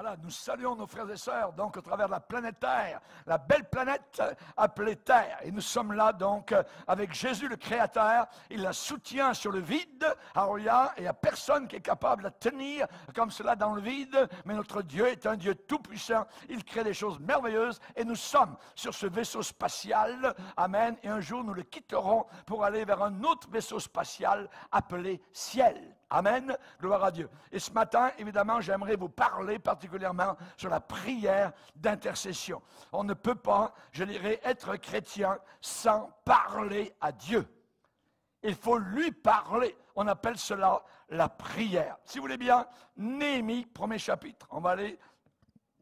Voilà, nous saluons nos frères et sœurs, donc, au travers de la planète Terre, la belle planète appelée Terre. Et nous sommes là, donc, avec Jésus, le Créateur. Il la soutient sur le vide. Alléluia. Et il n'y a personne qui est capable de tenir comme cela dans le vide. Mais notre Dieu est un Dieu tout-puissant. Il crée des choses merveilleuses. Et nous sommes sur ce vaisseau spatial. Amen. Et un jour, nous le quitterons pour aller vers un autre vaisseau spatial appelé ciel. Amen, gloire à Dieu. Et ce matin, évidemment, j'aimerais vous parler particulièrement sur la prière d'intercession. On ne peut pas, je dirais, être chrétien sans parler à Dieu. Il faut lui parler. On appelle cela la prière. Si vous voulez bien, Néhémie, premier chapitre. On va aller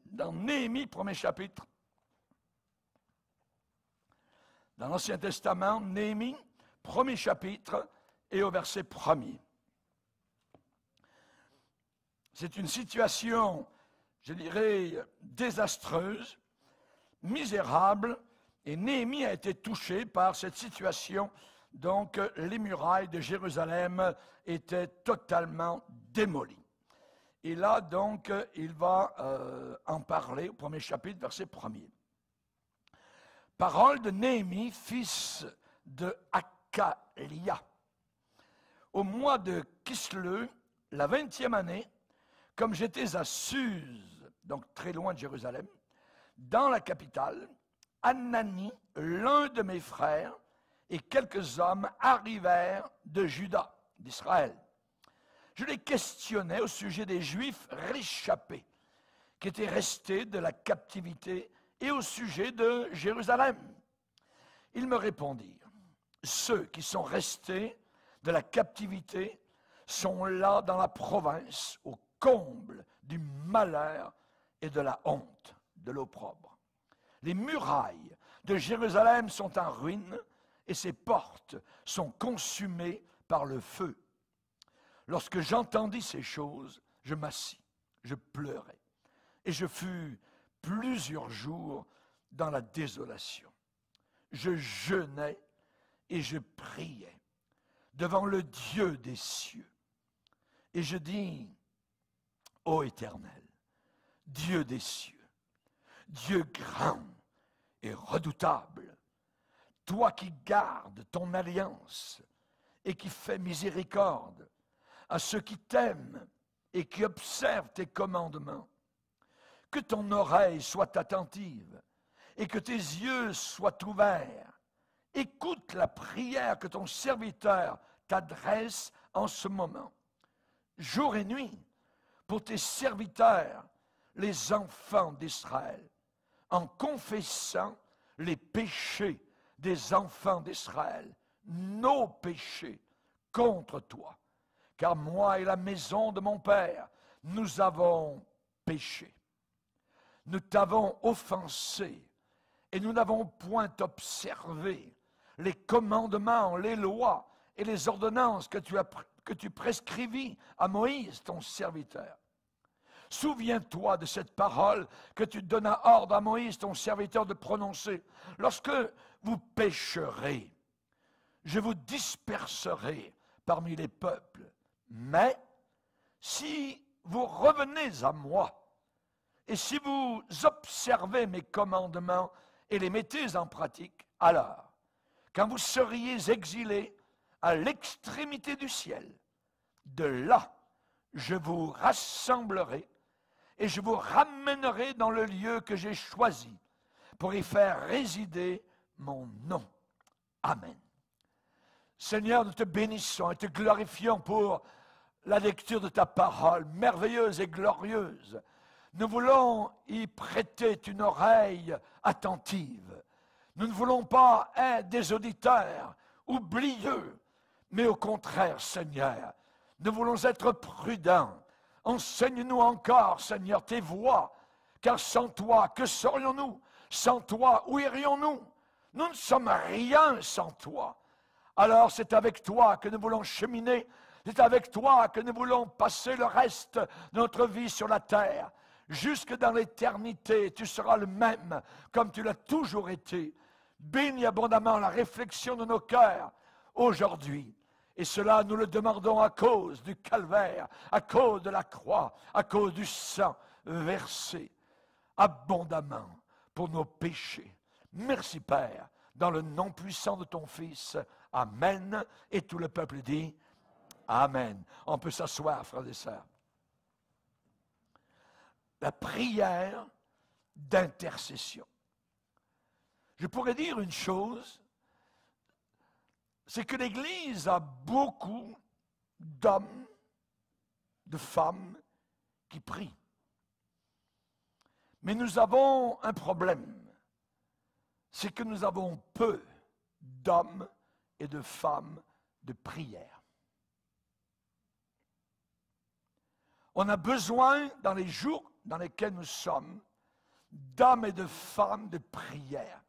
dans Néhémie, premier chapitre. Dans l'Ancien Testament, Néhémie, premier chapitre, et au verset 1er. C'est une situation, je dirais, désastreuse, misérable, et Néhémie a été touché par cette situation. Donc, les murailles de Jérusalem étaient totalement démolies. Et là, donc, il va en parler au premier chapitre, verset 1er. Parole de Néhémie, fils de Hakalia. Au mois de Kisleu, la 20e année, comme j'étais à Suse, donc très loin de Jérusalem, dans la capitale, Hanani, l'un de mes frères, et quelques hommes arrivèrent de Juda, d'Israël. Je les questionnais au sujet des Juifs réchappés, qui étaient restés de la captivité, et au sujet de Jérusalem. Ils me répondirent, ceux qui sont restés de la captivité sont là dans la province, au comble du malheur et de la honte, de l'opprobre. Les murailles de Jérusalem sont en ruine et ses portes sont consumées par le feu. Lorsque j'entendis ces choses, je m'assis, je pleurais et je fus plusieurs jours dans la désolation. Je jeûnais et je priais devant le Dieu des cieux. Et je dis, ô Éternel, Dieu des cieux, Dieu grand et redoutable, toi qui gardes ton alliance et qui fais miséricorde à ceux qui t'aiment et qui observent tes commandements, que ton oreille soit attentive et que tes yeux soient ouverts. Écoute la prière que ton serviteur t'adresse en ce moment, jour et nuit, pour tes serviteurs, les enfants d'Israël, en confessant les péchés des enfants d'Israël, nos péchés contre toi. Car moi et la maison de mon Père, nous avons péché. Nous t'avons offensé et nous n'avons point observé les commandements, les lois et les ordonnances que tu prescrivis à Moïse, ton serviteur. Souviens-toi de cette parole que tu donnas ordre à Moïse, ton serviteur, de prononcer. Lorsque vous pécherez, je vous disperserai parmi les peuples. Mais si vous revenez à moi, et si vous observez mes commandements et les mettez en pratique, alors, quand vous seriez exilés à l'extrémité du ciel, de là, je vous rassemblerai et je vous ramènerai dans le lieu que j'ai choisi pour y faire résider mon nom. Amen. Seigneur, nous te bénissons et te glorifions pour la lecture de ta parole, merveilleuse et glorieuse. Nous voulons y prêter une oreille attentive. Nous ne voulons pas être des auditeurs oublieux, mais au contraire, Seigneur, nous voulons être prudents. Enseigne-nous encore, Seigneur, tes voies, car sans toi, que serions-nous? Sans toi, où irions-nous? Nous ne sommes rien sans toi. Alors c'est avec toi que nous voulons cheminer, c'est avec toi que nous voulons passer le reste de notre vie sur la terre. Jusque dans l'éternité, tu seras le même, comme tu l'as toujours été. Bénis abondamment la réflexion de nos cœurs aujourd'hui. Et cela, nous le demandons à cause du calvaire, à cause de la croix, à cause du sang versé abondamment pour nos péchés. Merci Père, dans le nom puissant de ton Fils. Amen. Et tout le peuple dit Amen. On peut s'asseoir, frères et sœurs. La prière d'intercession. Je pourrais dire une chose, c'est que l'Église a beaucoup d'hommes, de femmes qui prient. Mais nous avons un problème, c'est que nous avons peu d'hommes et de femmes de prière. On a besoin, dans les jours dans lesquels nous sommes, d'hommes et de femmes de prière.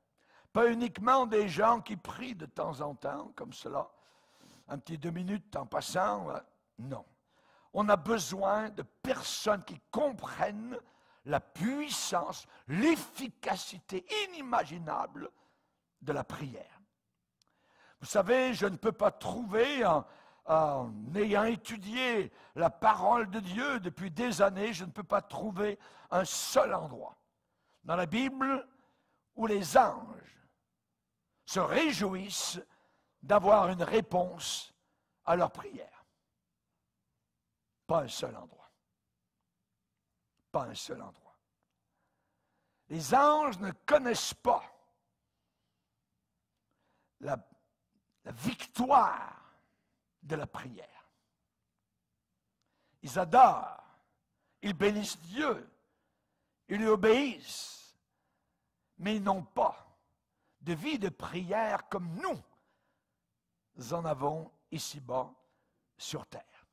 Pas uniquement des gens qui prient de temps en temps, comme cela, un petit 2 minutes en passant, non. On a besoin de personnes qui comprennent la puissance, l'efficacité inimaginable de la prière. Vous savez, je ne peux pas trouver, en ayant étudié la parole de Dieu depuis des années, je ne peux pas trouver un seul endroit dans la Bible où les anges se réjouissent d'avoir une réponse à leur prière. Pas un seul endroit. Pas un seul endroit. Les anges ne connaissent pas la victoire de la prière. Ils adorent, ils bénissent Dieu, ils lui obéissent, mais ils n'ont pas de vie de prière comme nous en avons ici-bas sur terre.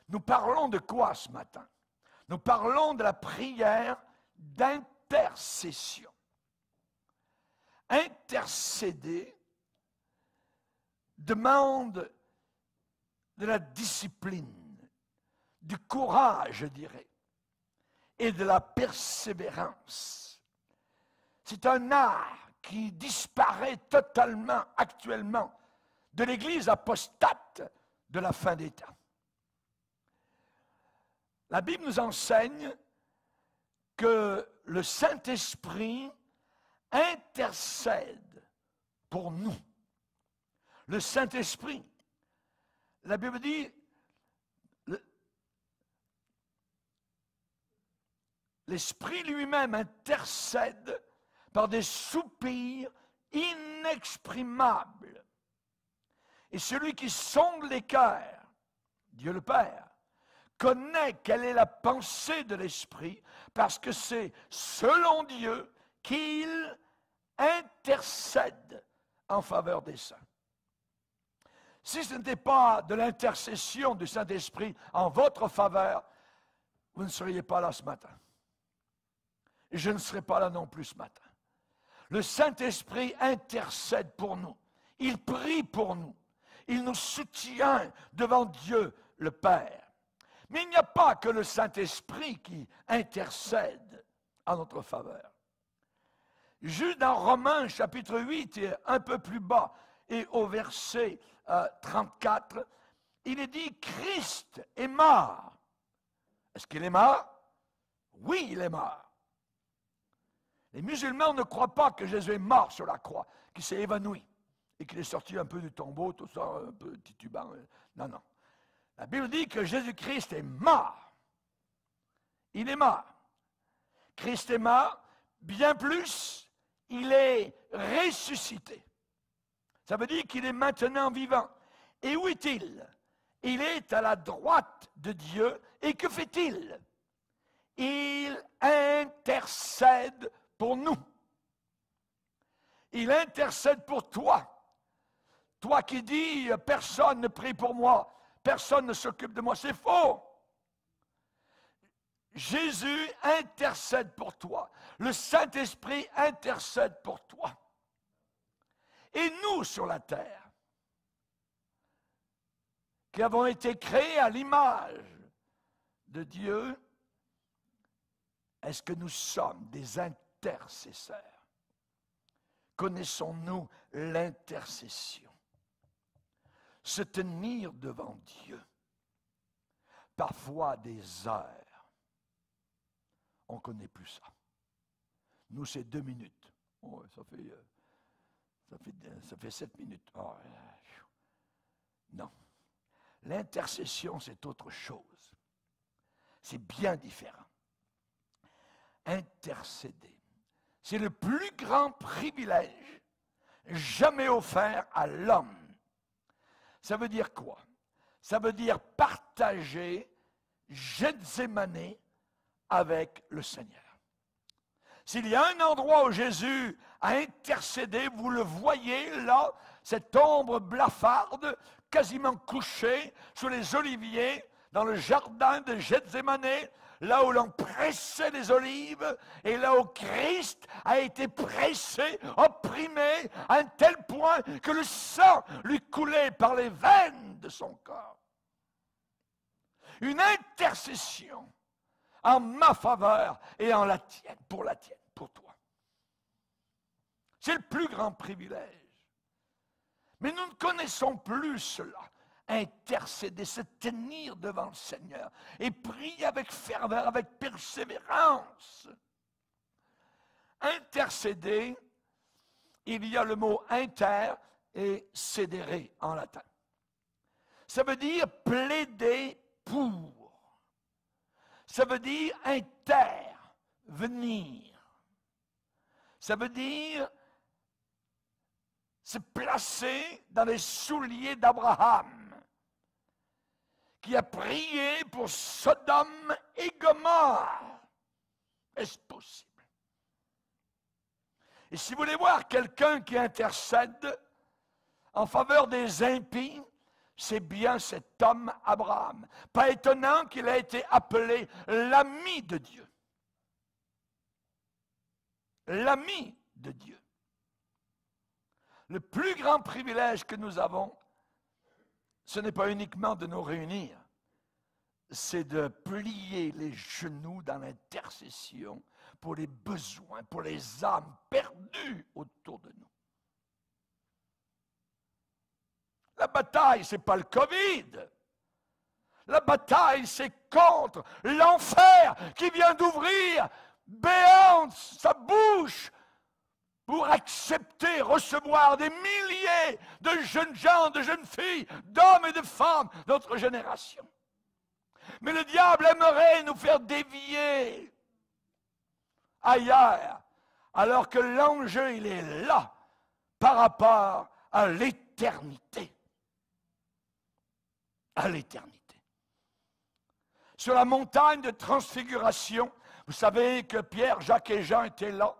Nous parlons de quoi ce matin? Nous parlons de la prière d'intercession. Intercéder demande de la discipline, du courage, je dirais, et de la persévérance. C'est un art qui disparaît totalement actuellement de l'Église apostate de la fin des temps. La Bible nous enseigne que le Saint-Esprit intercède pour nous. Le Saint-Esprit, la Bible dit, l'Esprit lui-même intercède par des soupirs inexprimables. Et celui qui sonde les cœurs, Dieu le Père, connaît quelle est la pensée de l'Esprit, parce que c'est selon Dieu qu'il intercède en faveur des saints. Si ce n'était pas de l'intercession du Saint-Esprit en votre faveur, vous ne seriez pas là ce matin. Et je ne serai pas là non plus ce matin. Le Saint-Esprit intercède pour nous. Il prie pour nous. Il nous soutient devant Dieu le Père. Mais il n'y a pas que le Saint-Esprit qui intercède en notre faveur. Juste dans Romains chapitre 8 et un peu plus bas et au verset 34, il est dit Christ est mort. Est-ce qu'il est mort? Oui, il est mort. Les musulmans ne croient pas que Jésus est mort sur la croix, qu'il s'est évanoui et qu'il est sorti un peu du tombeau, tout ça, un peu titubant. Non, non. La Bible dit que Jésus-Christ est mort. Il est mort. Christ est mort, bien plus, il est ressuscité. Ça veut dire qu'il est maintenant vivant. Et où est-il? Il est à la droite de Dieu. Et que fait-il? Il intercède pour nous. Il intercède pour toi. Toi qui dis, personne ne prie pour moi, personne ne s'occupe de moi, c'est faux. Jésus intercède pour toi. Le Saint-Esprit intercède pour toi. Et nous sur la terre, qui avons été créés à l'image de Dieu, est-ce que nous sommes des intercesseurs? Connaissons-nous l'intercession? Se tenir devant Dieu, parfois des heures, On ne connaît plus ça. Nous, c'est 2 minutes. Oh, ça fait 7 minutes. Oh, non. L'intercession, c'est autre chose. C'est bien différent. Intercéder. C'est le plus grand privilège jamais offert à l'homme. Ça veut dire quoi? Ça veut dire partager Gethsémane avec le Seigneur. S'il y a un endroit où Jésus a intercédé, vous le voyez là, cette ombre blafarde, quasiment couchée sous les oliviers, dans le jardin de Gethsémane, là où l'on pressait les olives, et là où Christ a été pressé, opprimé, à un tel point que le sang lui coulait par les veines de son corps. Une intercession en ma faveur et en la tienne, pour toi. C'est le plus grand privilège. Mais nous ne connaissons plus cela. Intercéder, se tenir devant le Seigneur et prier avec ferveur, avec persévérance. Intercéder, il y a le mot inter et cédere en latin. Ça veut dire plaider pour. Ça veut dire intervenir. Ça veut dire se placer dans les souliers d'Abraham, qui a prié pour Sodome et Gomorrhe. Est-ce possible? Et si vous voulez voir quelqu'un qui intercède en faveur des impies, c'est bien cet homme Abraham. Pas étonnant qu'il ait été appelé l'ami de Dieu. L'ami de Dieu. Le plus grand privilège que nous avons, ce n'est pas uniquement de nous réunir, c'est de plier les genoux dans l'intercession pour les besoins, pour les âmes perdues autour de nous. La bataille, ce n'est pas le Covid. La bataille, c'est contre l'enfer qui vient d'ouvrir béante sa bouche pour accepter, recevoir des milliers de jeunes gens, de jeunes filles, d'hommes et de femmes de notre génération. Mais le diable aimerait nous faire dévier ailleurs, alors que l'enjeu, il est là, par rapport à l'éternité. À l'éternité. Sur la montagne de transfiguration, vous savez que Pierre, Jacques et Jean étaient là.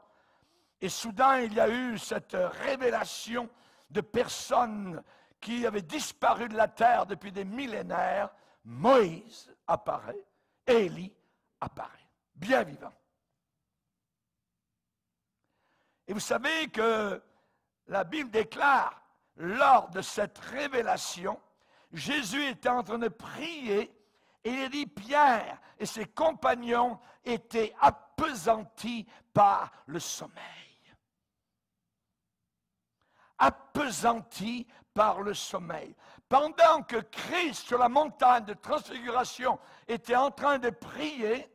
Et soudain, il y a eu cette révélation de personnes qui avaient disparu de la terre depuis des millénaires. Moïse apparaît, Élie apparaît, bien vivant. Et vous savez que la Bible déclare, lors de cette révélation, Jésus était en train de prier et il dit Pierre et ses compagnons étaient appesantis par le sommeil. Appesantis par le sommeil. Pendant que Christ sur la montagne de transfiguration était en train de prier,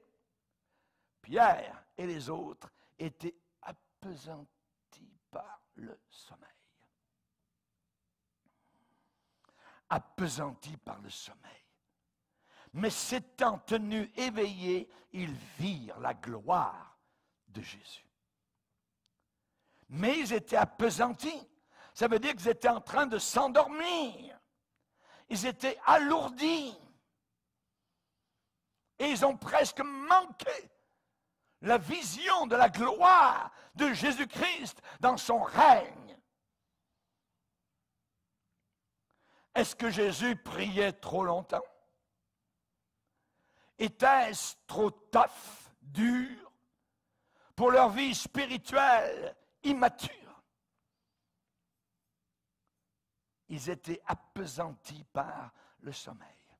Pierre et les autres étaient appesantis par le sommeil. Appesantis par le sommeil. Mais s'étant tenus éveillés, ils virent la gloire de Jésus. Mais ils étaient appesantis. Ça veut dire qu'ils étaient en train de s'endormir. Ils étaient alourdis. Et ils ont presque manqué la vision de la gloire de Jésus-Christ dans son règne. Est-ce que Jésus priait trop longtemps? Était-ce trop tough, dur, pour leur vie spirituelle immature? Ils étaient appesantis par le sommeil.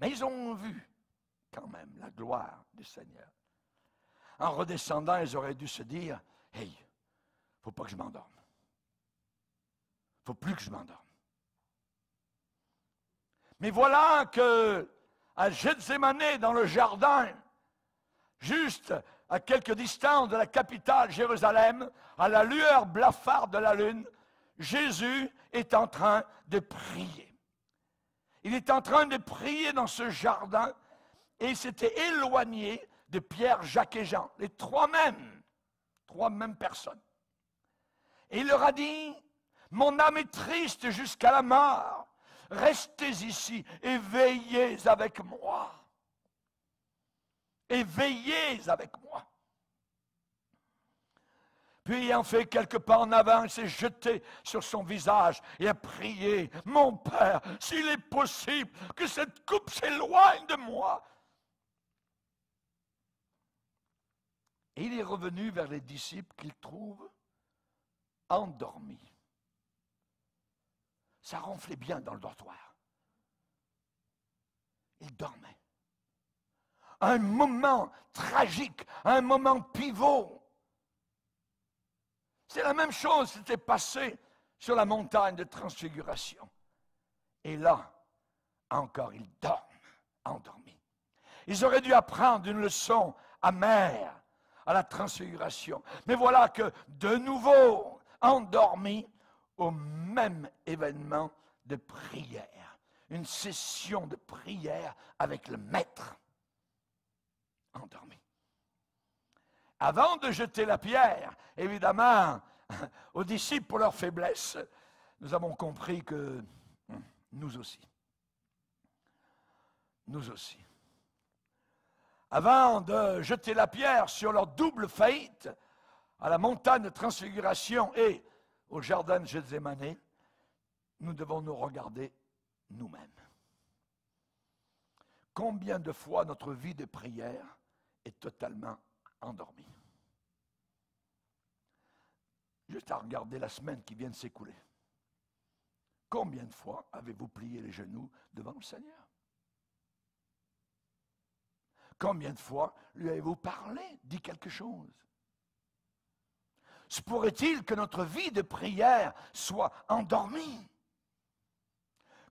Mais ils ont vu quand même la gloire du Seigneur. En redescendant, ils auraient dû se dire, « Hey, il ne faut pas que je m'endorme. Il ne faut plus que je m'endorme. » Mais voilà que à Gethsémane, dans le jardin, juste à quelque distance de la capitale Jérusalem, à la lueur blafarde de la lune, Jésus est en train de prier. Il est en train de prier dans ce jardin et il s'était éloigné de Pierre, Jacques et Jean, les trois mêmes personnes. Et il leur a dit, mon âme est triste jusqu'à la mort, restez ici et veillez avec moi. Et veillez avec moi. Puis, ayant fait quelques pas en avant, il s'est jeté sur son visage et a prié, « Mon Père, s'il est possible que cette coupe s'éloigne de moi. » Et il est revenu vers les disciples qu'il trouve endormis. Ça ronflait bien dans le dortoir. Il dormait. Un moment tragique, un moment pivot. C'est la même chose qui s'était passé sur la montagne de transfiguration. Et là, encore, ils dorment, endormis. Ils auraient dû apprendre une leçon amère à la transfiguration. Mais voilà que, de nouveau, endormis au même événement de prière. Une session de prière avec le Maître. Endormis. Avant de jeter la pierre, évidemment, aux disciples pour leur faiblesse, nous avons compris que nous aussi, avant de jeter la pierre sur leur double faillite, à la montagne de transfiguration et au jardin de Gethsémani, nous devons nous regarder nous-mêmes. Combien de fois notre vie de prière est totalement endormie? Juste à regarder la semaine qui vient de s'écouler. Combien de fois avez-vous plié les genoux devant le Seigneur? Combien de fois lui avez-vous parlé, dit quelque chose? Se pourrait-il que notre vie de prière soit endormie?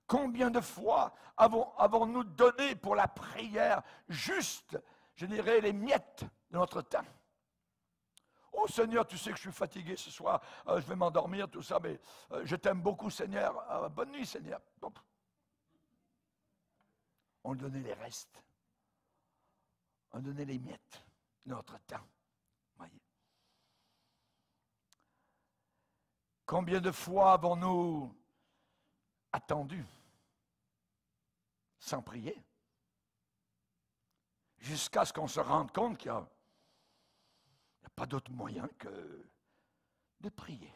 Combien de fois avons-nous donné pour la prière juste, je dirais, les miettes de notre temps? Oh Seigneur, tu sais que je suis fatigué ce soir, je vais m'endormir, tout ça, mais je t'aime beaucoup Seigneur, bonne nuit Seigneur. Hop. On donnait les restes, on donnait les miettes de notre temps. Voyez. Combien de fois avons-nous attendu sans prier jusqu'à ce qu'on se rende compte qu'il n'y a pas d'autre moyen que de prier.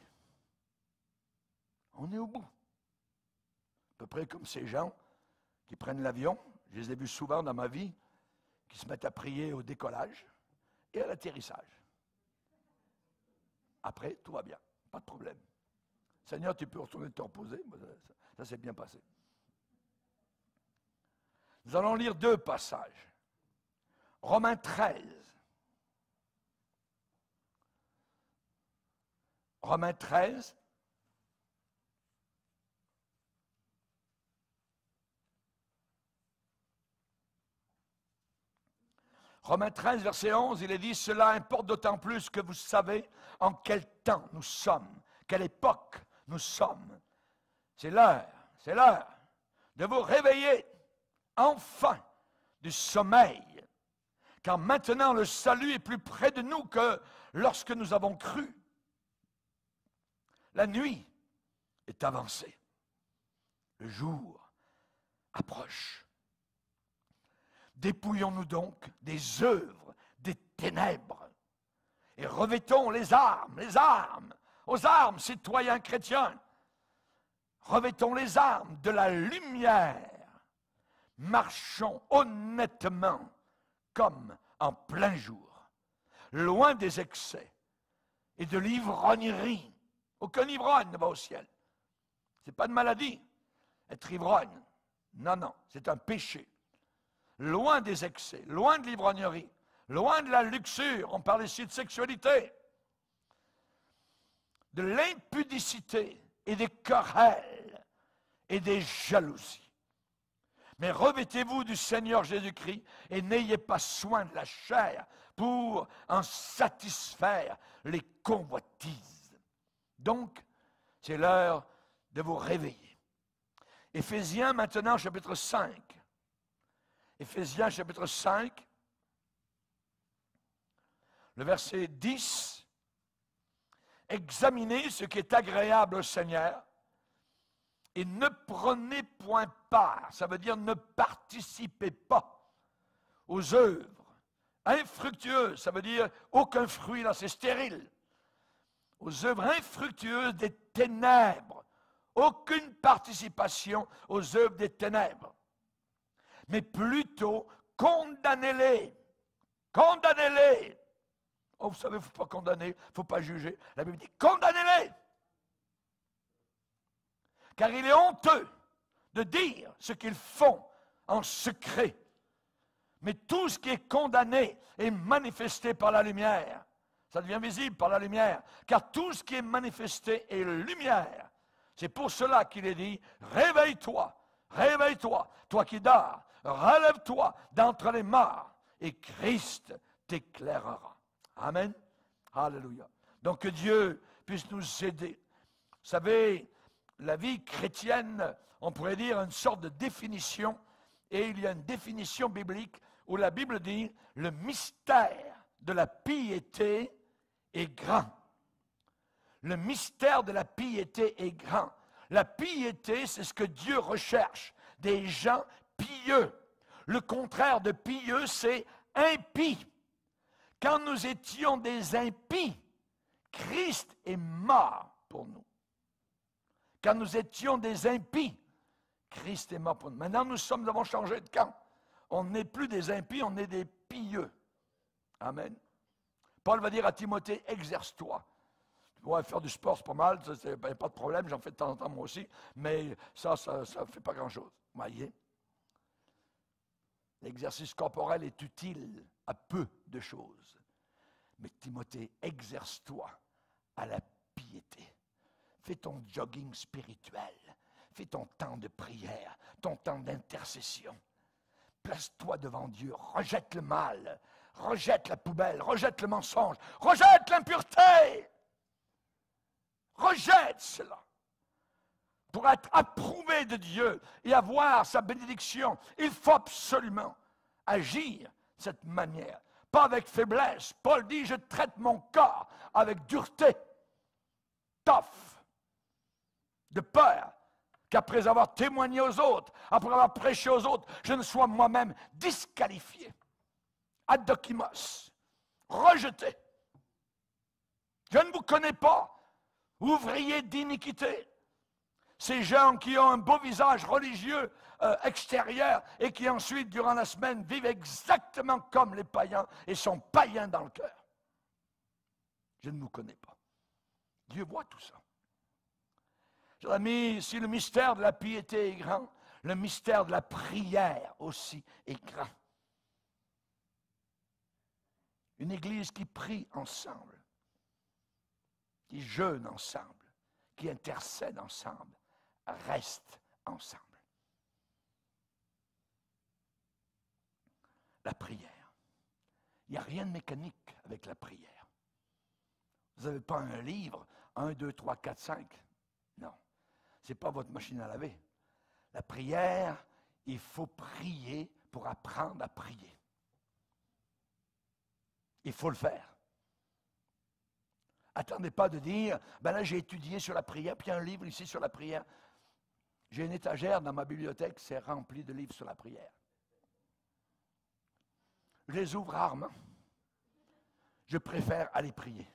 On est au bout. À peu près comme ces gens qui prennent l'avion, je les ai vus souvent dans ma vie, qui se mettent à prier au décollage et à l'atterrissage. Après, tout va bien, pas de problème. Seigneur, tu peux retourner te reposer, ça s'est bien passé. Nous allons lire deux passages. Romains 13. Romains 13. Romains 13, verset 11, il est dit, cela importe d'autant plus que vous savez en quel temps nous sommes, quelle époque nous sommes. C'est l'heure de vous réveiller enfin du sommeil, car maintenant le salut est plus près de nous que lorsque nous avons cru. La nuit est avancée. Le jour approche. Dépouillons-nous donc des œuvres des ténèbres et revêtons les armes, aux armes, citoyens chrétiens. Revêtons les armes de la lumière. Marchons honnêtement comme en plein jour, loin des excès et de l'ivrognerie. Aucun ivrogne ne va au ciel. Ce n'est pas une maladie, être ivrogne. Non, c'est un péché. Loin des excès, loin de l'ivrognerie, loin de la luxure, on parle ici de sexualité, de l'impudicité et des querelles et des jalousies. Mais revêtez-vous du Seigneur Jésus-Christ et n'ayez pas soin de la chair pour en satisfaire les convoitises. Donc, c'est l'heure de vous réveiller. Éphésiens maintenant, chapitre 5. Éphésiens chapitre 5, le verset 10. Examinez ce qui est agréable au Seigneur et ne prenez point part, ça veut dire ne participez pas aux œuvres infructueuses, ça veut dire aucun fruit là, c'est stérile. Aux œuvres infructueuses des ténèbres, aucune participation aux œuvres des ténèbres, mais plutôt condamnez-les, condamnez-les. Oh, vous savez, il ne faut pas condamner, il ne faut pas juger. La Bible dit, condamnez-les. Car il est honteux de dire ce qu'ils font en secret. Mais tout ce qui est condamné est manifesté par la lumière. Ça devient visible par la lumière. Car tout ce qui est manifesté est lumière. C'est pour cela qu'il est dit, réveille-toi, réveille-toi, toi qui dors, relève-toi d'entre les morts, et Christ t'éclairera. Amen. Alléluia. Donc que Dieu puisse nous aider. Vous savez, la vie chrétienne, on pourrait dire une sorte de définition, et il y a une définition biblique où la Bible dit le mystère de la piété est grand. Le mystère de la piété est grand. La piété, c'est ce que Dieu recherche, des gens pieux. Le contraire de pieux, c'est impie. Quand nous étions des impies, Christ est mort pour nous. Quand nous étions des impies, Christ est mort pour nous. Maintenant, nous avons changé de camp. On n'est plus des impies, on est des pieux. Amen. Paul va dire à Timothée, exerce-toi. Ouais, faire du sport, c'est pas mal, il n'y a pas de problème, j'en fais de temps en temps moi aussi, mais ça ne fait pas grand-chose. Vous voyez? L'exercice corporel est utile à peu de choses. Mais Timothée, exerce-toi à la piété. Fais ton jogging spirituel. Fais ton temps de prière, ton temps d'intercession. Place-toi devant Dieu, rejette le mal, rejette la poubelle, rejette le mensonge, rejette l'impureté. Rejette cela. Pour être approuvé de Dieu et avoir sa bénédiction, il faut absolument agir de cette manière. Pas avec faiblesse. Paul dit, je traite mon corps avec dureté, tough, de peur qu'après avoir témoigné aux autres, après avoir prêché aux autres, je ne sois moi-même disqualifié, adokimos, rejeté. Je ne vous connais pas, ouvriers d'iniquité. Ces gens qui ont un beau visage religieux extérieur et qui ensuite, durant la semaine, vivent exactement comme les païens et sont païens dans le cœur. Je ne vous connais pas. Dieu voit tout ça. Chers amis, si le mystère de la piété est grand, le mystère de la prière aussi est grand. Une église qui prie ensemble, qui jeûne ensemble, qui intercède ensemble, reste ensemble. La prière. Il n'y a rien de mécanique avec la prière. Vous n'avez pas un livre, 1, 2, 3, 4, 5. Non. Ce n'est pas votre machine à laver. La prière, il faut prier pour apprendre à prier. Il faut le faire. Attendez pas de dire, ben là j'ai étudié sur la prière, puis il y a un livre ici sur la prière. J'ai une étagère dans ma bibliothèque, c'est rempli de livres sur la prière. Je les ouvre rarement. Je préfère aller prier.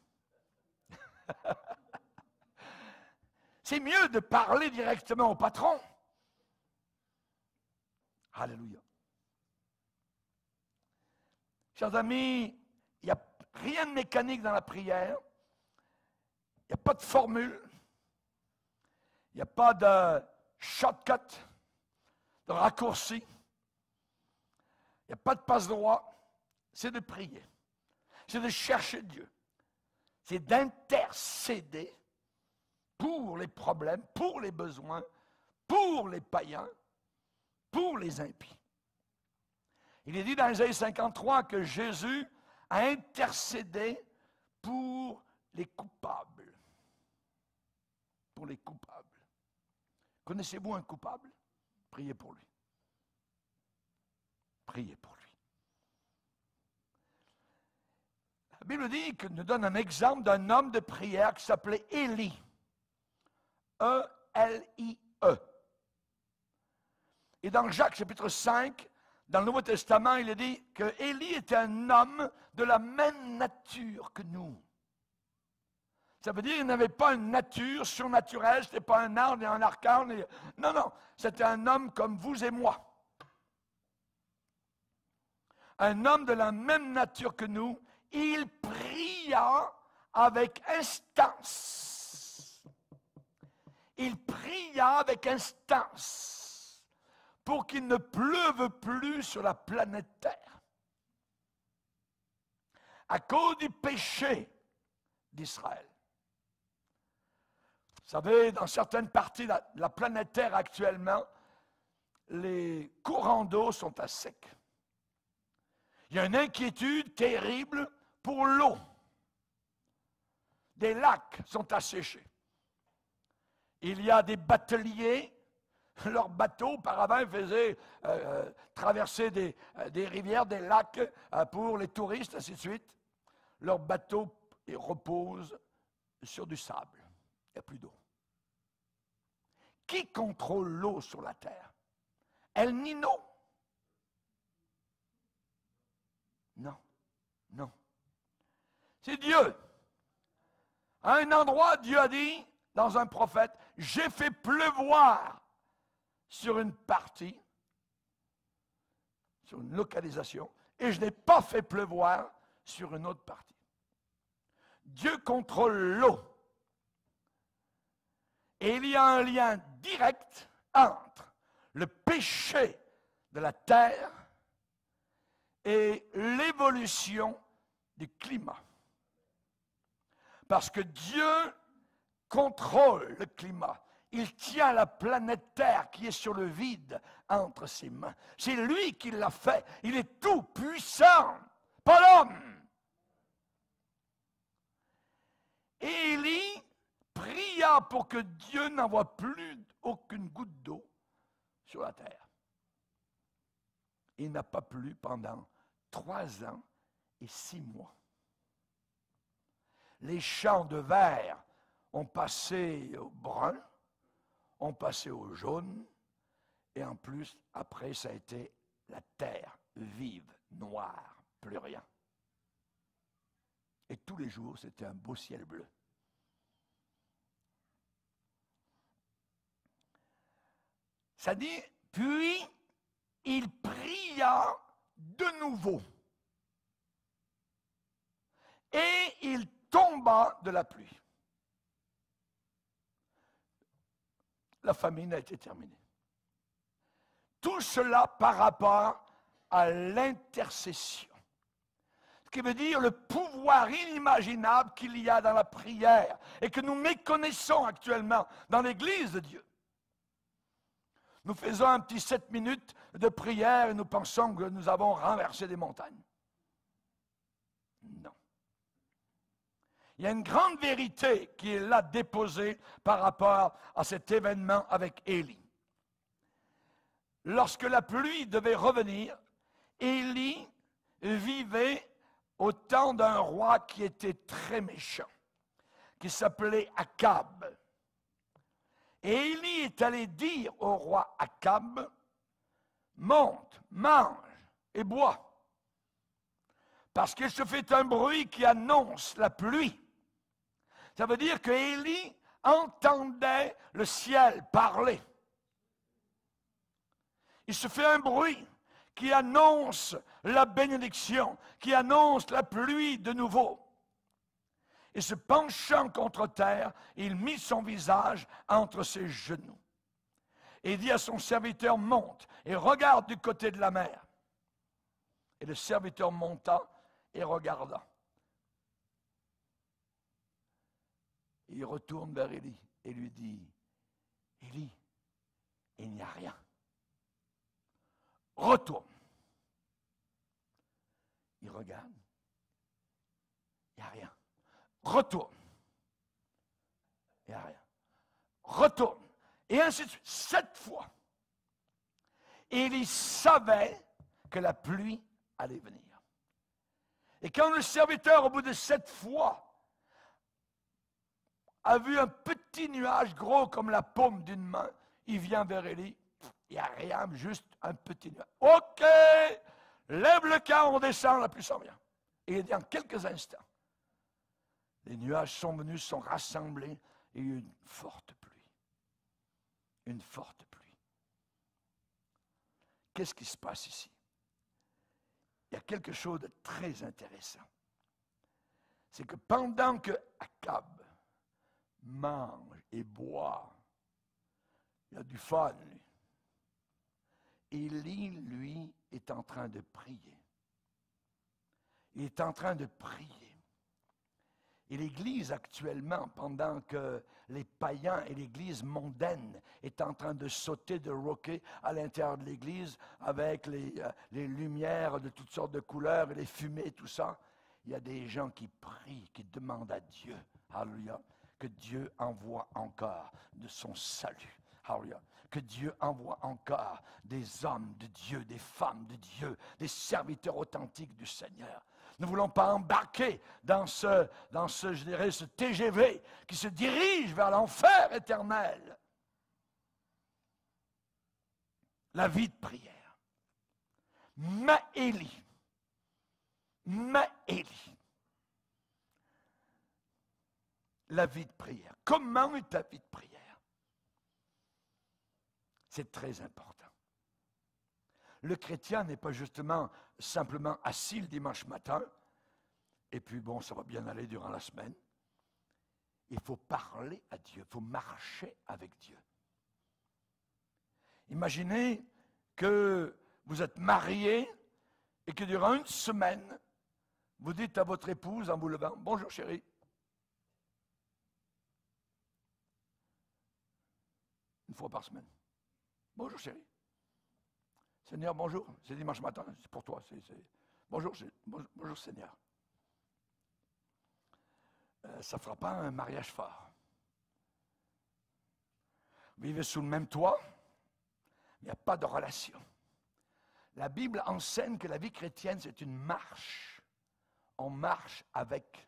C'est mieux de parler directement au patron. Alléluia. Chers amis, il n'y a rien de mécanique dans la prière. Il n'y a pas de formule. Il n'y a pas de shortcut, de raccourci. Il n'y a pas de passe-droit. C'est de prier. C'est de chercher Dieu. C'est d'intercéder pour les problèmes, pour les besoins, pour les païens, pour les impies. Il est dit dans Isaïe 53 que Jésus à intercéder pour les coupables. Pour les coupables. Connaissez-vous un coupable? Priez pour lui. Priez pour lui. La Bible dit que nous donne un exemple d'un homme de prière qui s'appelait Élie. E-L-I-E. Et dans Jacques chapitre 5, dans le Nouveau Testament, il est dit que Élie était un homme de la même nature que nous. Ça veut dire qu'il n'avait pas une nature surnaturelle, ce n'était pas un arbre et un archange. Non, non, c'était un homme comme vous et moi. Un homme de la même nature que nous, il pria avec instance. Il pria avec instance pour qu'il ne pleuve plus sur la planète Terre. À cause du péché d'Israël. Vous savez, dans certaines parties de la planète Terre actuellement, les courants d'eau sont à sec. Il y a une inquiétude terrible pour l'eau. Des lacs sont asséchés. Il y a des bateliers, leurs bateaux auparavant faisaient traverser des rivières, des lacs pour les touristes, ainsi de suite. Leurs bateaux reposent sur du sable. Il n'y a plus d'eau. Qui contrôle l'eau sur la terre? El Nino? Non, non. C'est Dieu. À un endroit, Dieu a dit, dans un prophète, j'ai fait pleuvoir sur une partie, sur une localisation, et je n'ai pas fait pleuvoir sur une autre partie. Dieu contrôle l'eau. Et il y a un lien direct entre le péché de la terre et l'évolution du climat. Parce que Dieu contrôle le climat. Il tient la planète Terre qui est sur le vide entre ses mains. C'est lui qui l'a fait. Il est tout puissant, pas l'homme. Et Élie pria pour que Dieu n'envoie plus aucune goutte d'eau sur la terre. Il n'a pas plu pendant 3 ans et 6 mois. Les champs de verre ont passé au brun, ont passé au jaune, et en plus, après, ça a été la terre vive, noire, plus rien. Et tous les jours, c'était un beau ciel bleu. Ça dit, puis il pria de nouveau. Et il tomba de la pluie. La famine a été terminée. Tout cela par rapport à l'intercession. Ce qui veut dire le pouvoir inimaginable qu'il y a dans la prière et que nous méconnaissons actuellement dans l'Église de Dieu. Nous faisons un petit 7 minutes de prière et nous pensons que nous avons renversé des montagnes. Non. Il y a une grande vérité qui est là déposée par rapport à cet événement avec Élie. Lorsque la pluie devait revenir, Élie vivait au temps d'un roi qui était très méchant, qui s'appelait Akab. Et Élie est allé dire au roi Akab, monte, mange et bois, parce qu'il se fait un bruit qui annonce la pluie. Ça veut dire que Élie entendait le ciel parler. Il se fait un bruit qui annonce la bénédiction, qui annonce la pluie de nouveau. Et se penchant contre terre, il mit son visage entre ses genoux. Et dit à son serviteur, monte et regarde du côté de la mer. Et le serviteur monta et regarda. Et il retourne vers Élie et lui dit, Élie, il n'y a rien. Retourne. Il regarde, n'y a rien. Retourne. Il n'y a rien. Retourne. Et ainsi de suite. 7 fois. Et il savait que la pluie allait venir. Et quand le serviteur, au bout de 7 fois, a vu un petit nuage gros comme la paume d'une main, il vient vers Élie. Il n'y a rien, juste un petit nuage. OK, lève le camp, on descend, la pluie s'en vient. Et il dit en quelques instants, les nuages sont venus, sont rassemblés, et il y a eu une forte pluie. Une forte pluie. Qu'est-ce qui se passe ici? Il y a quelque chose de très intéressant. C'est que pendant que Akab mange et boit, il a du fun, lui. Élie, lui, est en train de prier. Il est en train de prier. Et l'Église actuellement, pendant que les païens et l'Église mondaine est en train de sauter, de rocker à l'intérieur de l'Église avec les lumières de toutes sortes de couleurs et les fumées, tout ça, il y a des gens qui prient, qui demandent à Dieu, alléluia, que Dieu envoie encore de son salut. Alléluia. Que Dieu envoie encore des hommes de Dieu, des femmes de Dieu, des serviteurs authentiques du Seigneur. Nous ne voulons pas embarquer dans je dirais, ce TGV qui se dirige vers l'enfer éternel. La vie de prière. Mais Élie, la vie de prière. Comment est ta vie de prière? C'est très important. Le chrétien n'est pas justement simplement assis le dimanche matin, et puis bon, ça va bien aller durant la semaine. Il faut parler à Dieu, il faut marcher avec Dieu. Imaginez que vous êtes marié et que durant une semaine, vous dites à votre épouse en vous levant, « Bonjour chérie. » Une fois par semaine. « Bonjour chérie. » Seigneur, bonjour. C'est dimanche matin, c'est pour toi. Bonjour, bonjour Seigneur. Ça ne fera pas un mariage fort. Vous vivez sous le même toit, il n'y a pas de relation. La Bible enseigne que la vie chrétienne, c'est une marche. On marche avec.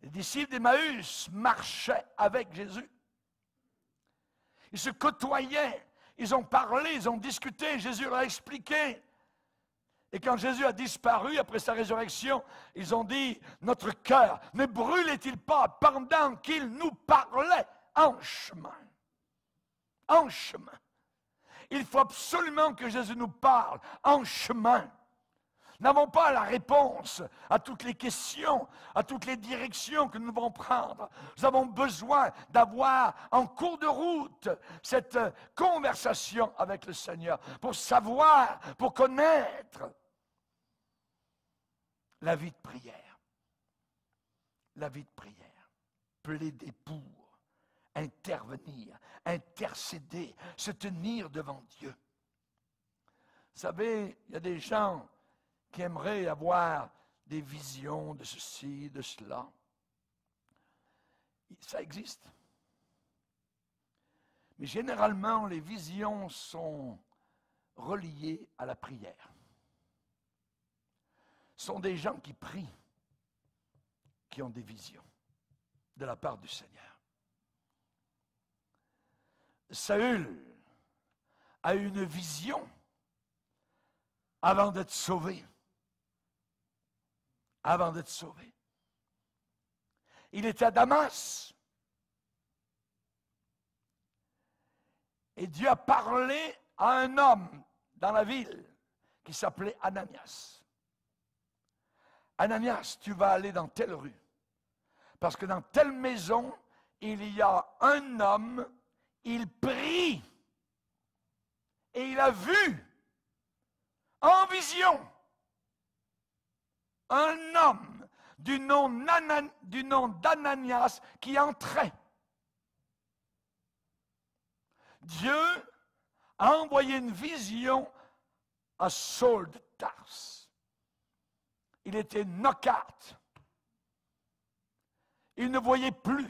Les disciples d'Emmaüs marchaient avec Jésus. Ils se côtoyaient. Ils ont parlé, ils ont discuté, Jésus leur a expliqué. Et quand Jésus a disparu après sa résurrection, ils ont dit, notre cœur ne brûlait-il pas pendant qu'il nous parlait en chemin? En chemin. Il faut absolument que Jésus nous parle en chemin. Nous n'avons pas la réponse à toutes les questions, à toutes les directions que nous devons prendre. Nous avons besoin d'avoir en cours de route cette conversation avec le Seigneur pour savoir, pour connaître la vie de prière. La vie de prière. Plaider pour, intervenir, intercéder, se tenir devant Dieu. Vous savez, il y a des gens qui aimeraient avoir des visions de ceci, de cela. Ça existe. Mais généralement, les visions sont reliées à la prière. Ce sont des gens qui prient, qui ont des visions de la part du Seigneur. Saül a eu une vision avant d'être sauvé. Avant d'être sauvé. Il était à Damas. Et Dieu a parlé à un homme dans la ville qui s'appelait Ananias. Ananias, tu vas aller dans telle rue. Parce que dans telle maison, il y a un homme, il prie. Et il a vu, en vision, un homme du nom d'Ananias qui entrait. Dieu a envoyé une vision à Saul de Tarse. Il était knock-out. il ne voyait plus.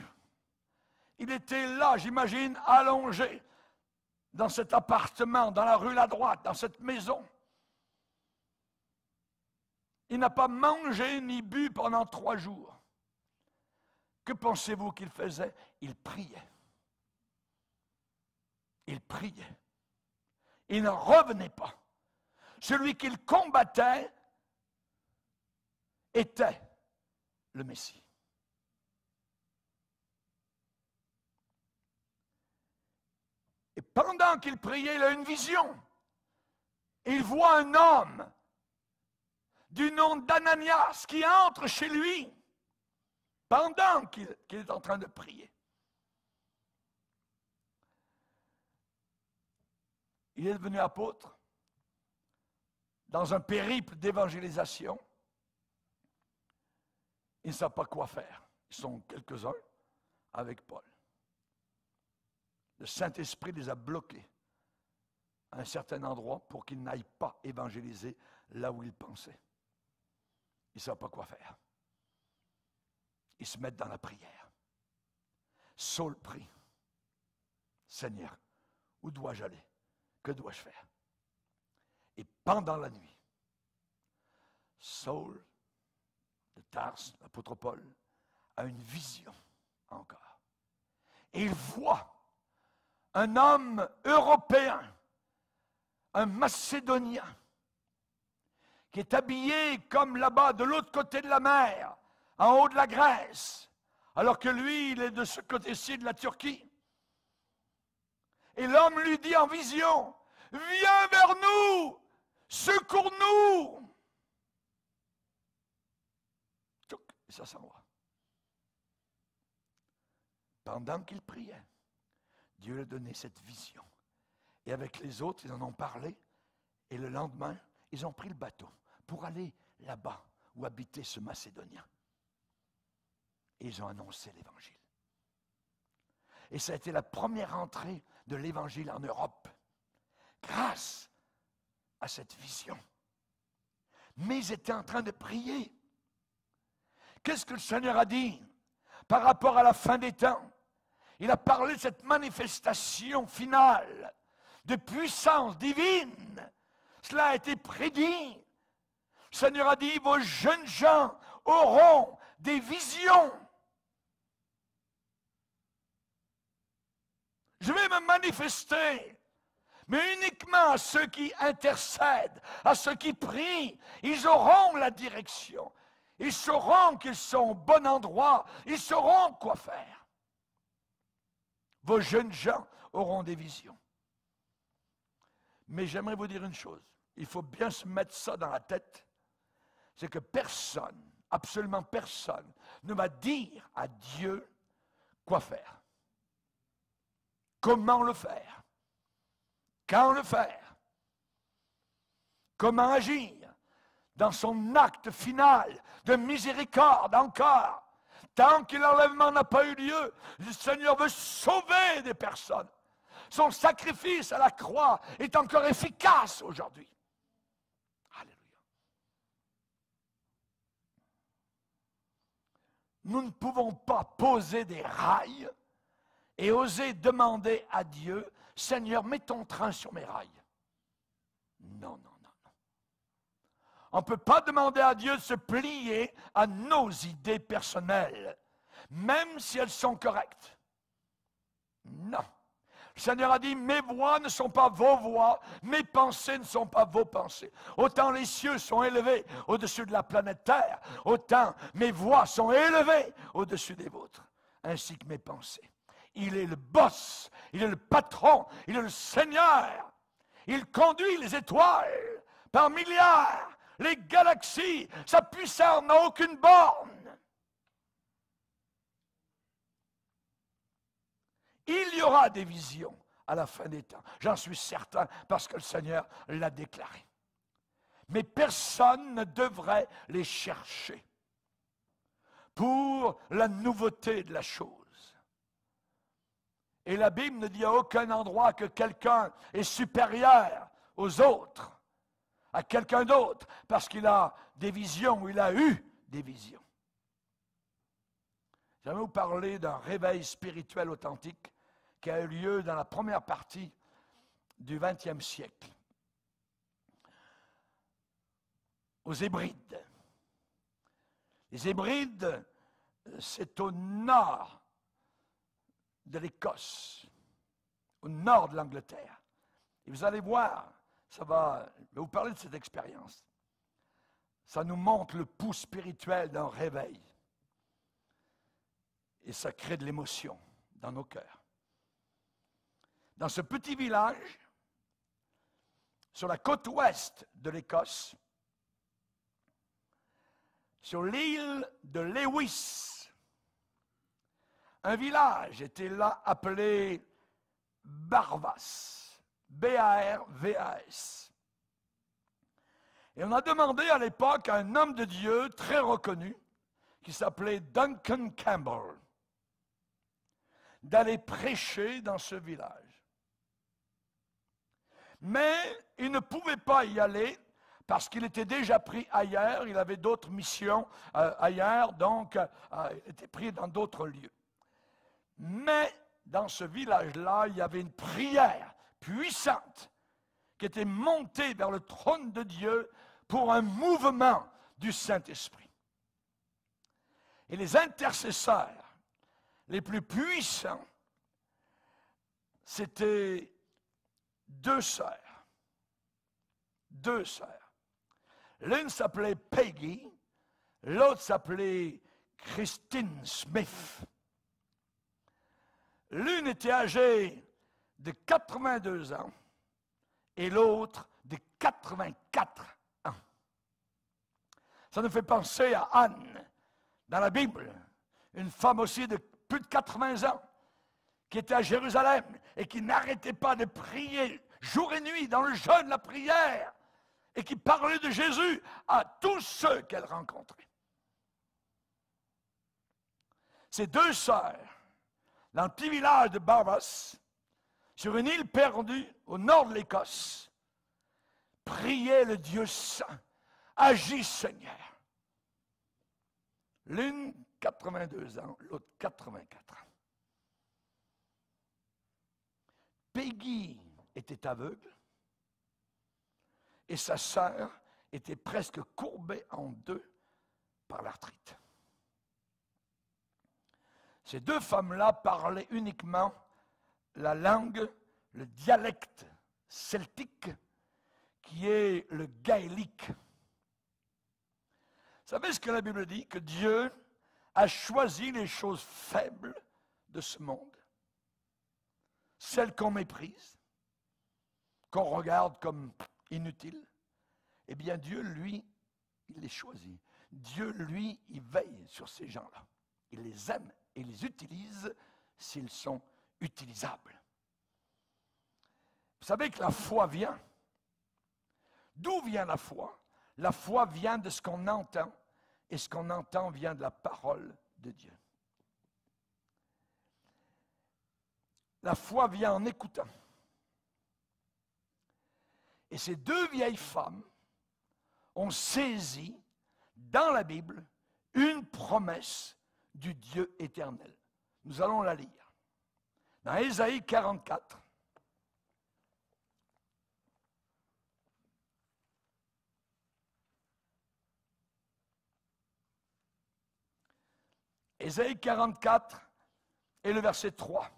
Il était là, j'imagine, allongé dans cet appartement, dans la rue La Droite, dans cette maison. Il n'a pas mangé ni bu pendant 3 jours. Que pensez-vous qu'il faisait? Il priait. Il priait. Il ne revenait pas. Celui qu'il combattait était le Messie. Et pendant qu'il priait, il a une vision. Il voit un homme du nom d'Ananias qui entre chez lui pendant qu'il est en train de prier. Il est devenu apôtre dans un périple d'évangélisation. Ils ne savent pas quoi faire. Ils sont quelques-uns avec Paul. Le Saint-Esprit les a bloqués à un certain endroit pour qu'ils n'aillent pas évangéliser là où ils pensaient. Ils ne savent pas quoi faire. Ils se mettent dans la prière. Saul prie. Seigneur, où dois-je aller? Que dois-je faire? Et pendant la nuit, Saul de Tarse, l'apôtre Paul, a une vision encore. Et il voit un homme européen, un Macédonien, qui est habillé comme là-bas, de l'autre côté de la mer, en haut de la Grèce, alors que lui, il est de ce côté-ci de la Turquie. Et l'homme lui dit en vision, « Viens vers nous, secours-nous !» Et ça s'en va. Pendant qu'il priait, Dieu lui a donné cette vision. Et avec les autres, ils en ont parlé. Et le lendemain, ils ont pris le bateau pour aller là-bas où habitait ce Macédonien. Et ils ont annoncé l'Évangile. Et ça a été la première entrée de l'Évangile en Europe, grâce à cette vision. Mais ils étaient en train de prier. Qu'est-ce que le Seigneur a dit par rapport à la fin des temps? Il a parlé de cette manifestation finale de puissance divine. Cela a été prédit. Le Seigneur a dit, vos jeunes gens auront des visions. Je vais me manifester, mais uniquement à ceux qui intercèdent, à ceux qui prient. Ils auront la direction. Ils sauront qu'ils sont au bon endroit. Ils sauront quoi faire. Vos jeunes gens auront des visions. Mais j'aimerais vous dire une chose. Il faut bien se mettre ça dans la tête. C'est que personne, absolument personne, ne va dire à Dieu quoi faire. Comment le faire? Quand le faire? Comment agir dans son acte final de miséricorde encore? Tant que l'enlèvement n'a pas eu lieu, le Seigneur veut sauver des personnes. Son sacrifice à la croix est encore efficace aujourd'hui. Alléluia. Nous ne pouvons pas poser des rails et oser demander à Dieu, Seigneur, mets ton train sur mes rails. Non, non, non, non. On ne peut pas demander à Dieu de se plier à nos idées personnelles, même si elles sont correctes. Non. Le Seigneur a dit, mes voies ne sont pas vos voies, mes pensées ne sont pas vos pensées. Autant les cieux sont élevés au-dessus de la planète Terre, autant mes voies sont élevées au-dessus des vôtres, ainsi que mes pensées. Il est le boss, il est le patron, il est le Seigneur. Il conduit les étoiles par milliards, les galaxies. Sa puissance n'a aucune borne. Il y aura des visions à la fin des temps. J'en suis certain parce que le Seigneur l'a déclaré. Mais personne ne devrait les chercher pour la nouveauté de la chose. Et la Bible ne dit à aucun endroit que quelqu'un est supérieur aux autres, à quelqu'un d'autre, parce qu'il a des visions ou il a eu des visions. J'aimerais vous parler d'un réveil spirituel authentique qui a eu lieu dans la première partie du XXe siècle, aux Hébrides. Les Hébrides, c'est au nord de l'Écosse, au nord de l'Angleterre. Et vous allez voir, je vais vous parler de cette expérience. Ça nous montre le pouls spirituel d'un réveil. Et ça crée de l'émotion dans nos cœurs. Dans ce petit village, sur la côte ouest de l'Écosse, sur l'île de Lewis, un village était là appelé Barvas, B-A-R-V-A-S. Et on a demandé à l'époque à un homme de Dieu très reconnu, qui s'appelait Duncan Campbell, d'aller prêcher dans ce village. Mais il ne pouvait pas y aller parce qu'il était déjà pris ailleurs, il avait d'autres missions ailleurs, donc il était pris dans d'autres lieux. Mais dans ce village-là, il y avait une prière puissante qui était montée vers le trône de Dieu pour un mouvement du Saint-Esprit. Et les intercesseurs les plus puissants, c'était deux sœurs. Deux sœurs. L'une s'appelait Peggy, l'autre s'appelait Christine Smith. L'une était âgée de 82 ans et l'autre de 84 ans. Ça nous fait penser à Anne dans la Bible, une femme aussi de plus de 80 ans qui était à Jérusalem et qui n'arrêtait pas de prier jour et nuit dans le jeûne, la prière, et qui parlait de Jésus à tous ceux qu'elle rencontrait. Ces deux sœurs, dans le petit village de Barvas, sur une île perdue au nord de l'Écosse, priaient le Dieu saint. Agis, Seigneur. L'une, 82 ans, l'autre, 84 ans. Peggy était aveugle et sa sœur était presque courbée en deux par l'arthrite. Ces deux femmes-là parlaient uniquement la langue, le dialecte celtique, qui est le gaélique. Vous savez ce que la Bible dit? Que Dieu a choisi les choses faibles de ce monde, celles qu'on méprise, qu'on regarde comme inutiles. Eh bien, Dieu, lui, il les choisit. Dieu, lui, il veille sur ces gens-là. Il les aime et les utilise s'ils sont utilisables. Vous savez que la foi vient. D'où vient la foi? La foi vient de ce qu'on entend, et ce qu'on entend vient de la parole de Dieu. La foi vient en écoutant. Et ces deux vieilles femmes ont saisi dans la Bible une promesse du Dieu éternel. Nous allons la lire. Dans Ésaïe 44, Ésaïe 44 et le verset 3.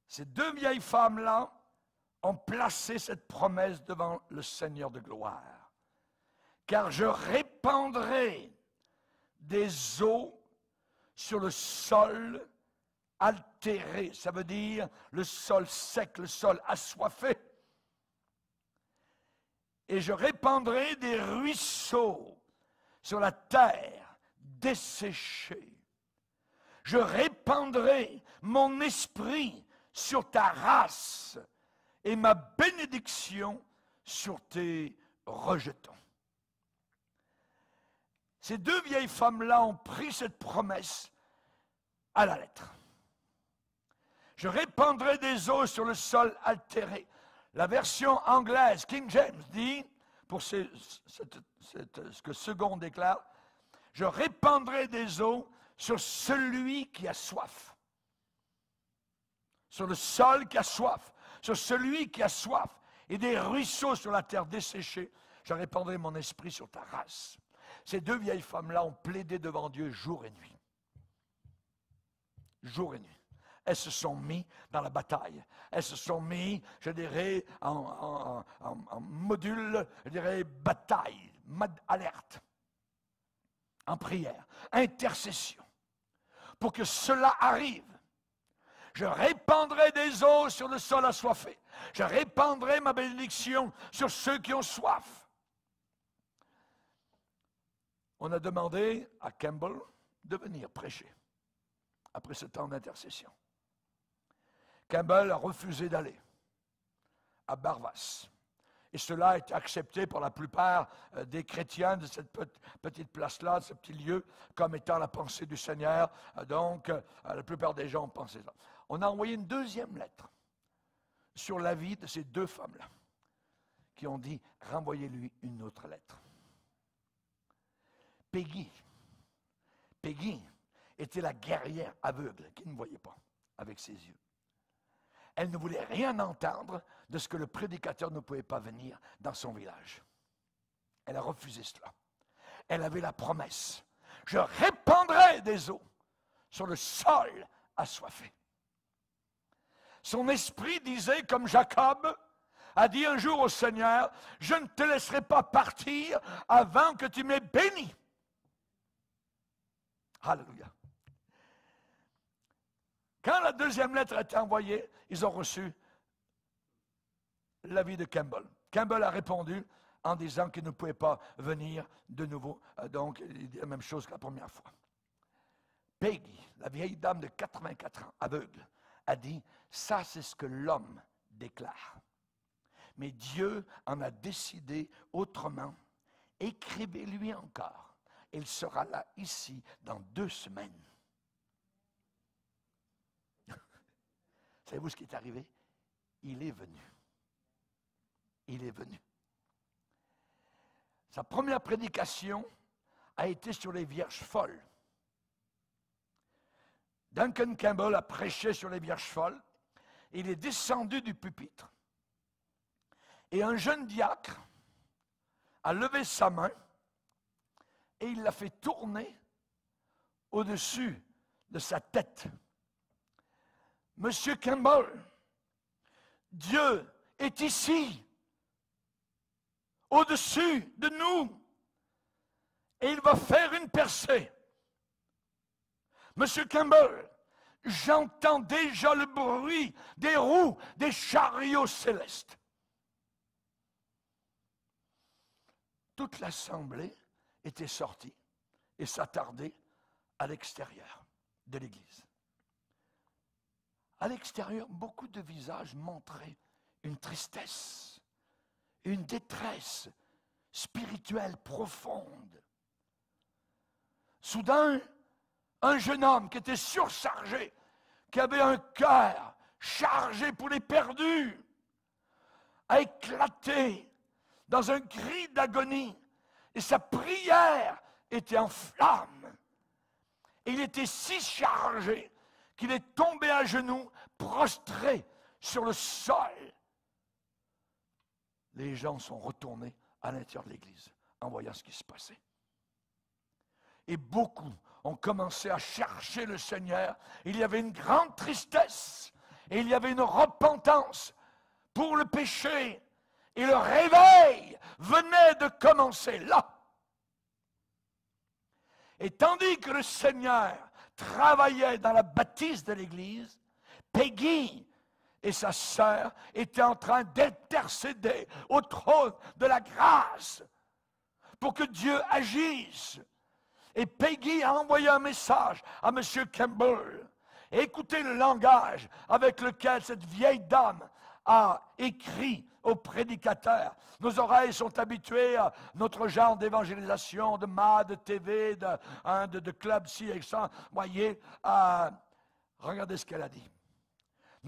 Ces deux vieilles femmes-là ont placé cette promesse devant le Seigneur de gloire. Car je répandrai des eaux sur le sol altéré. Ça veut dire le sol sec, le sol assoiffé. Et je répandrai des ruisseaux sur la terre desséchée. Je répandrai mon esprit sur ta race et ma bénédiction sur tes rejetons. Ces deux vieilles femmes-là ont pris cette promesse à la lettre. Je répandrai des eaux sur le sol altéré. La version anglaise, King James, dit, pour ce que Second déclare, je répandrai des eaux sur celui qui a soif. Sur le sol qui a soif. Sur celui qui a soif. Et des ruisseaux sur la terre desséchée. Je répandrai mon esprit sur ta race. Ces deux vieilles femmes-là ont plaidé devant Dieu jour et nuit. Jour et nuit. Elles se sont mises dans la bataille. Elles se sont mises, je dirais, en module, je dirais, bataille, alerte, en prière, intercession, pour que cela arrive. Je répandrai des eaux sur le sol assoiffé. Je répandrai ma bénédiction sur ceux qui ont soif. On a demandé à Campbell de venir prêcher après ce temps d'intercession. Campbell a refusé d'aller à Barvas. Et cela a été accepté par la plupart des chrétiens de cette petite place-là, de ce petit lieu, comme étant la pensée du Seigneur. Donc, la plupart des gens ont pensé ça. On a envoyé une deuxième lettre sur la vie de ces deux femmes-là, qui ont dit, renvoyez-lui une autre lettre. Peggy était la guerrière aveugle qui ne voyait pas avec ses yeux. Elle ne voulait rien entendre de ce que le prédicateur ne pouvait pas venir dans son village. Elle a refusé cela. Elle avait la promesse. Je répandrai des eaux sur le sol assoiffé. Son esprit disait, comme Jacob a dit un jour au Seigneur, je ne te laisserai pas partir avant que tu m'aies béni. Alléluia. Quand la deuxième lettre a été envoyée, ils ont reçu l'avis de Campbell. Campbell a répondu en disant qu'il ne pouvait pas venir de nouveau. Donc, il dit la même chose que la première fois. Peggy, la vieille dame de 84 ans, aveugle, a dit, ça c'est ce que l'homme déclare. Mais Dieu en a décidé autrement. Écrivez-lui encore. Il sera là, ici, dans 2 semaines. Savez-vous ce qui est arrivé? Il est venu. Il est venu. Sa première prédication a été sur les vierges folles. Duncan Campbell a prêché sur les vierges folles. Il est descendu du pupitre. Et un jeune diacre a levé sa main et il l'a fait tourner au-dessus de sa tête. Monsieur Campbell, Dieu est ici, au-dessus de nous, et il va faire une percée. Monsieur Campbell, j'entends déjà le bruit des roues des chariots célestes. Toute l'assemblée était sortie et s'attardait à l'extérieur de l'église. À l'extérieur, beaucoup de visages montraient une tristesse, une détresse spirituelle profonde. Soudain, un jeune homme qui était surchargé, qui avait un cœur chargé pour les perdus, a éclaté dans un cri d'agonie et sa prière était en flammes. Et il était si chargé qu'il est tombé à genoux, prostré sur le sol. Les gens sont retournés à l'intérieur de l'église en voyant ce qui se passait. Et beaucoup ont commencé à chercher le Seigneur. Il y avait une grande tristesse et il y avait une repentance pour le péché. Et le réveil venait de commencer là. Et tandis que le Seigneur travaillait dans la bâtisse de l'église, Peggy et sa sœur étaient en train d'intercéder au trône de la grâce pour que Dieu agisse. Et Peggy a envoyé un message à M. Campbell. Et écoutez le langage avec lequel cette vieille dame a écrit au prédicateur. Nos oreilles sont habituées à notre genre d'évangélisation, de MAD, de TV, de club ci et ça. Voyez, regardez ce qu'elle a dit.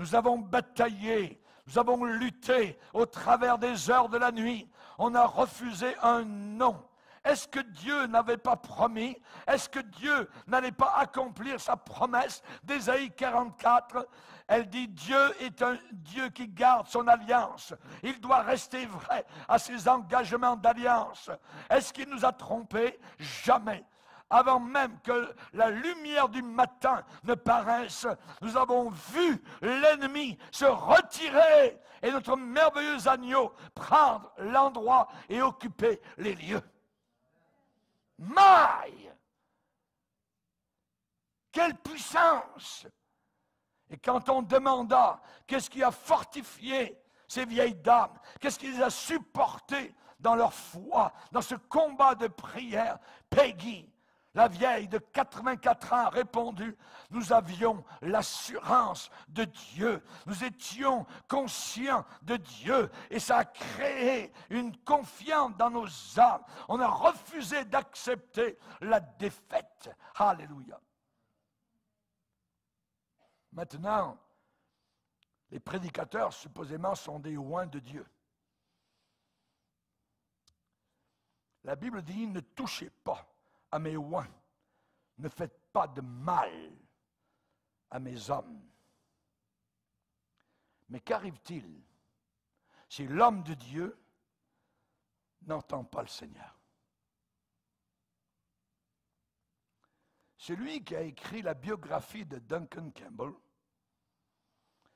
Nous avons bataillé, nous avons lutté au travers des heures de la nuit. On a refusé un non. Est-ce que Dieu n'avait pas promis? Est-ce que Dieu n'allait pas accomplir sa promesse d'Ésaïe 44? Elle dit, Dieu est un Dieu qui garde son alliance. Il doit rester vrai à ses engagements d'alliance. Est-ce qu'il nous a trompés? Jamais. Avant même que la lumière du matin ne paraisse, nous avons vu l'ennemi se retirer et notre merveilleux agneau prendre l'endroit et occuper les lieux. Maï! Quelle puissance! Et quand on demanda qu'est-ce qui a fortifié ces vieilles dames, qu'est-ce qui les a supportées dans leur foi, dans ce combat de prière, Peggy, la vieille de 84 ans, a répondu, nous avions l'assurance de Dieu, nous étions conscients de Dieu et ça a créé une confiance dans nos âmes. On a refusé d'accepter la défaite. Alléluia. Maintenant, les prédicateurs supposément sont des oints de Dieu. La Bible dit, ne touchez pas à mes oints, ne faites pas de mal à mes hommes. Mais qu'arrive-t-il si l'homme de Dieu n'entend pas le Seigneur? Celui qui a écrit la biographie de Duncan Campbell,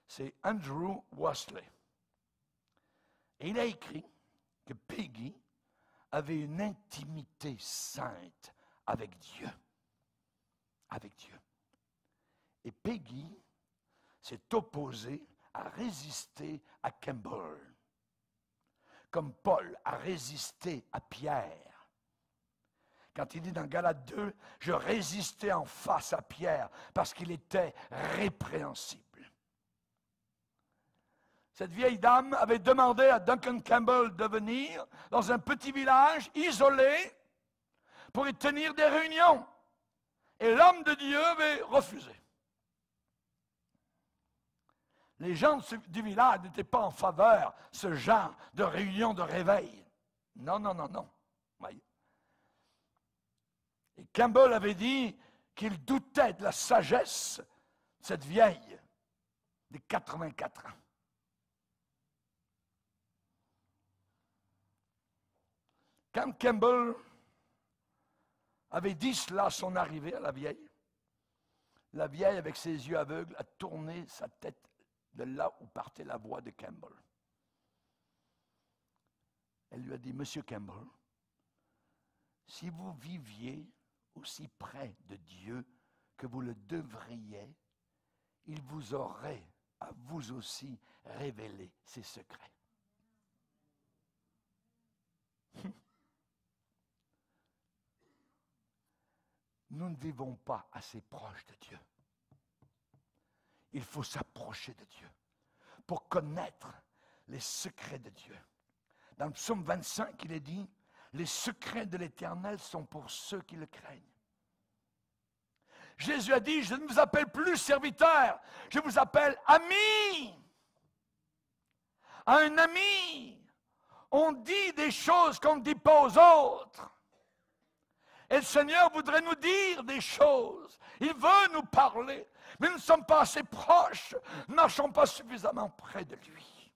c'est Andrew Wesley. Et il a écrit que Peggy avait une intimité sainte avec Dieu. Avec Dieu. Et Peggy s'est opposée à résister à Campbell, comme Paul a résisté à Pierre. Quand il dit dans Galates 2, je résistais en face à Pierre parce qu'il était répréhensible. Cette vieille dame avait demandé à Duncan Campbell de venir dans un petit village isolé pour y tenir des réunions. Et l'homme de Dieu avait refusé. Les gens du village n'étaient pas en faveur de ce genre de réunion de réveil. Non, non, non, non. Oui. Et Campbell avait dit qu'il doutait de la sagesse de cette vieille de 84 ans. Quand Campbell avait dit cela à son arrivée à la vieille, avec ses yeux aveugles, a tourné sa tête de là où partait la voix de Campbell. Elle lui a dit, Monsieur Campbell, si vous viviez aussi près de Dieu que vous le devriez, il vous aurait à vous aussi révélé ses secrets. Nous ne vivons pas assez proches de Dieu. Il faut s'approcher de Dieu pour connaître les secrets de Dieu. Dans le psaume 25, il est dit, les secrets de l'Éternel sont pour ceux qui le craignent. Jésus a dit, je ne vous appelle plus serviteur, je vous appelle ami. À un ami, on dit des choses qu'on ne dit pas aux autres. Et le Seigneur voudrait nous dire des choses. Il veut nous parler. Mais nous ne sommes pas assez proches. Nous ne marchons pas suffisamment près de lui.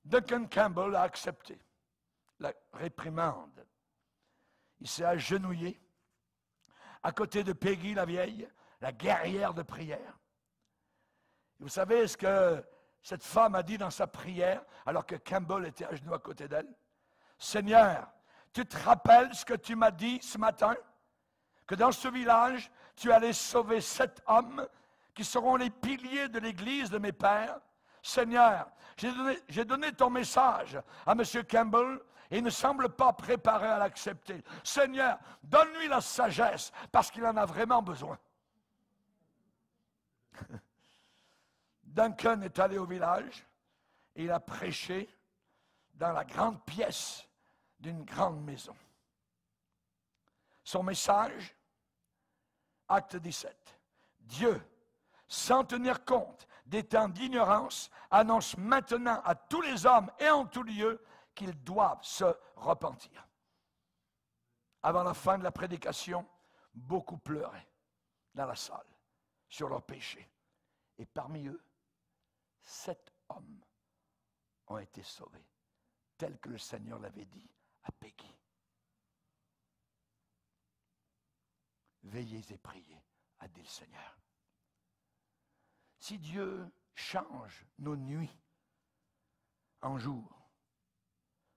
Duncan Campbell a accepté la réprimande. Il s'est agenouillé à côté de Peggy, la vieille, la guerrière de prière. Et vous savez ce que cette femme a dit dans sa prière, alors que Campbell était à genoux à côté d'elle? Seigneur, tu te rappelles ce que tu m'as dit ce matin? Que dans ce village, tu allais sauver 7 hommes qui seront les piliers de l'église de mes pères. Seigneur, j'ai donné ton message à M. Campbell et il ne semble pas préparé à l'accepter. Seigneur, donne-lui la sagesse parce qu'il en a vraiment besoin. Duncan est allé au village et il a prêché dans la grande pièce d'une grande maison. Son message, acte 17. Dieu sans tenir compte des temps d'ignorance, annonce maintenant à tous les hommes et en tout lieu qu'ils doivent se repentir. Avant la fin de la prédication, beaucoup pleuraient dans la salle sur leurs péchés. Et parmi eux, 7 hommes ont été sauvés, tel que le Seigneur l'avait dit à Peggy. Veillez et priez, a dit le Seigneur. Si Dieu change nos nuits en jours,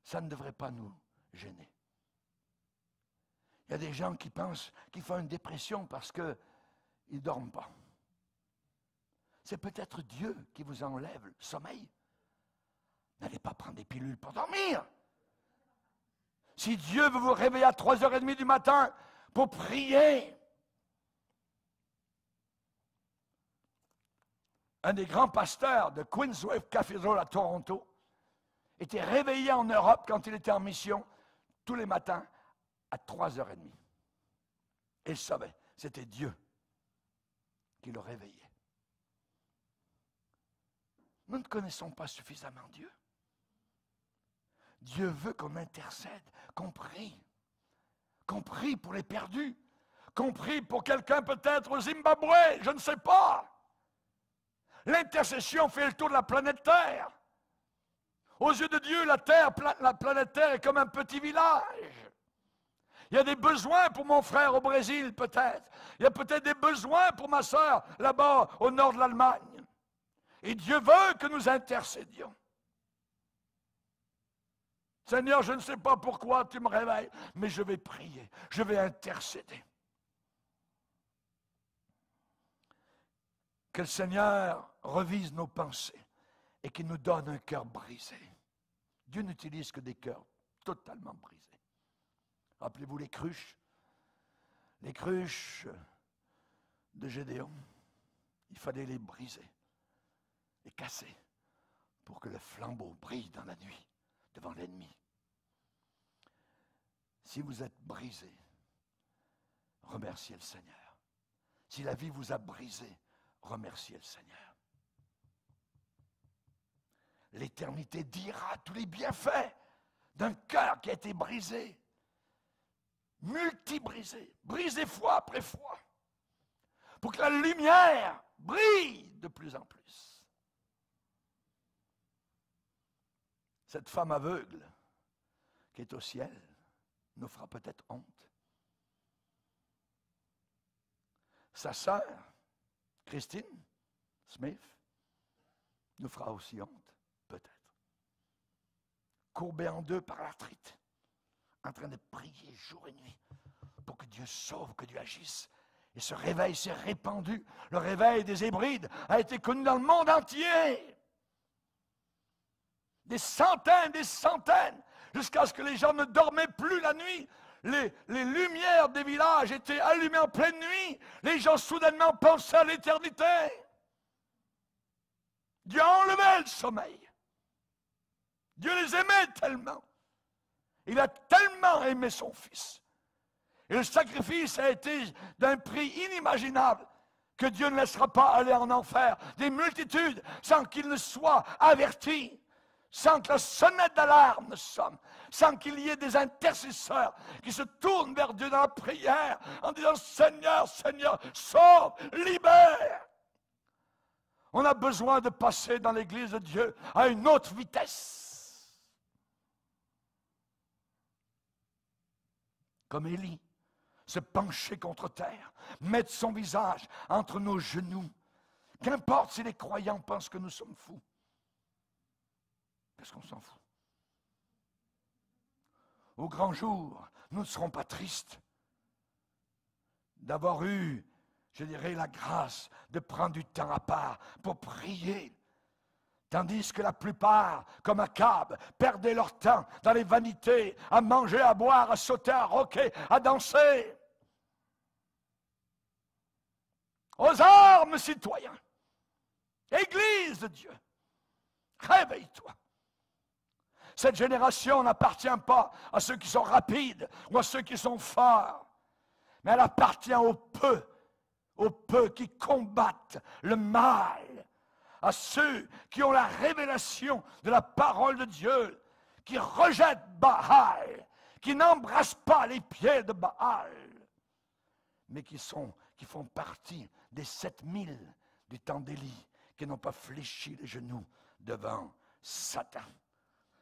ça ne devrait pas nous gêner. Il y a des gens qui pensent qu'ils font une dépression parce qu'ils ne dorment pas. C'est peut-être Dieu qui vous enlève le sommeil. N'allez pas prendre des pilules pour dormir. Si Dieu veut vous réveiller à 3h30 du matin pour prier, un des grands pasteurs de Queensway Cathedral à Toronto était réveillé en Europe quand il était en mission tous les matins à 3h30. Et il savait, c'était Dieu qui le réveillait. Nous ne connaissons pas suffisamment Dieu. Dieu veut qu'on intercède, qu'on prie pour les perdus, qu'on prie pour quelqu'un peut-être au Zimbabwe, je ne sais pas. L'intercession fait le tour de la planète Terre. Aux yeux de Dieu, la planète Terre est comme un petit village. Il y a des besoins pour mon frère au Brésil, peut-être. Il y a peut-être des besoins pour ma sœur, là-bas, au nord de l'Allemagne. Et Dieu veut que nous intercédions. Seigneur, je ne sais pas pourquoi tu me réveilles, mais je vais prier, je vais intercéder. Que le Seigneur revise nos pensées et qu'il nous donne un cœur brisé. Dieu n'utilise que des cœurs totalement brisés. Rappelez-vous les cruches de Gédéon. Il fallait les briser, les casser, pour que le flambeau brille dans la nuit devant l'ennemi. Si vous êtes brisé, remerciez le Seigneur. Si la vie vous a brisé, remerciez le Seigneur. L'éternité dira tous les bienfaits d'un cœur qui a été brisé, multi-brisé, brisé fois après fois, pour que la lumière brille de plus en plus. Cette femme aveugle qui est au ciel nous fera peut-être honte. Sa sœur, Christine Smith, nous fera aussi honte, peut-être. Courbée en deux par l'arthrite, en train de prier jour et nuit pour que Dieu sauve, que Dieu agisse. Et ce réveil s'est répandu. Le réveil des Hébrides a été connu dans le monde entier. Des centaines, jusqu'à ce que les gens ne dormaient plus la nuit. Les lumières des villages étaient allumées en pleine nuit. Les gens soudainement pensaient à l'éternité. Dieu a enlevé le sommeil. Dieu les aimait tellement. Il a tellement aimé son Fils. Et le sacrifice a été d'un prix inimaginable que Dieu ne laissera pas aller en enfer des multitudes sans qu'il ne soit averti, sans que la sonnette d'alarme ne sonne, sans qu'il y ait des intercesseurs qui se tournent vers Dieu dans la prière en disant « Seigneur, Seigneur, sauve, libère ». On a besoin de passer dans l'Église de Dieu à une autre vitesse. Comme Élie, se pencher contre terre, mettre son visage entre nos genoux. Qu'importe si les croyants pensent que nous sommes fous. Parce qu'on s'en fout. Au grand jour, nous ne serons pas tristes d'avoir eu, je dirais, la grâce de prendre du temps à part pour prier. Tandis que la plupart, comme Akab, perdaient leur temps dans les vanités, à manger, à boire, à sauter, à rocker, à danser. Aux armes, citoyens! Église de Dieu! Réveille-toi! Cette génération n'appartient pas à ceux qui sont rapides ou à ceux qui sont forts, mais elle appartient aux peu, aux peu qui combattent le mal, à ceux qui ont la révélation de la parole de Dieu, qui rejettent Baal, qui n'embrassent pas les pieds de Baal, mais qui font partie des 7000 du temps d'Élie, qui n'ont pas fléchi les genoux devant Satan.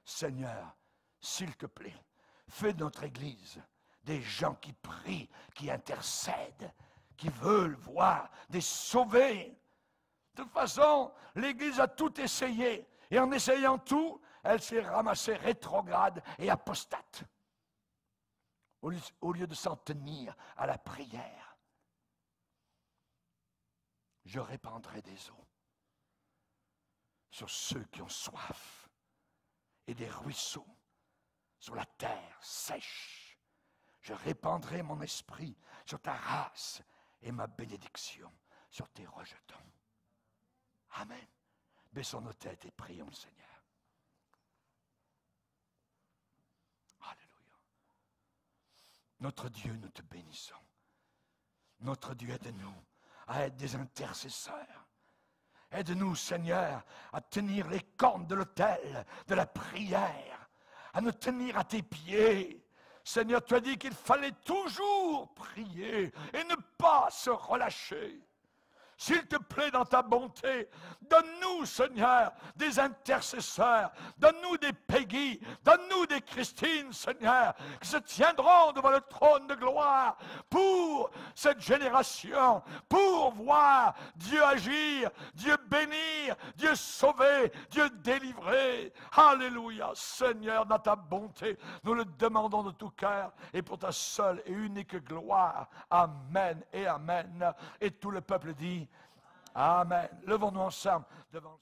Seigneur, s'il te plaît, fais de notre Église des gens qui prient, qui intercèdent, qui veulent voir des sauvés. De toute façon, l'Église a tout essayé, et en essayant tout, elle s'est ramassée rétrograde et apostate. Au lieu de s'en tenir à la prière, je répandrai des eaux sur ceux qui ont soif et des ruisseaux sur la terre sèche. Je répandrai mon esprit sur ta race et ma bénédiction sur tes rejetons. Amen. Baissons nos têtes et prions le Seigneur. Alléluia. Notre Dieu, nous te bénissons. Notre Dieu, aide-nous à être des intercesseurs. Aide-nous, Seigneur, à tenir les cornes de l'autel, de la prière, à nous tenir à tes pieds. Seigneur, tu as dit qu'il fallait toujours prier et ne pas se relâcher. S'il te plaît, dans ta bonté, donne-nous, Seigneur, des intercesseurs, donne-nous des Peggy, donne-nous des Christine, Seigneur, qui se tiendront devant le trône de gloire pour cette génération, pour voir Dieu agir, Dieu bénir, Dieu sauver, Dieu délivrer. Alléluia, Seigneur, dans ta bonté, nous le demandons de tout cœur et pour ta seule et unique gloire. Amen et amen. Et tout le peuple dit Amen. Levons-nous ensemble devant le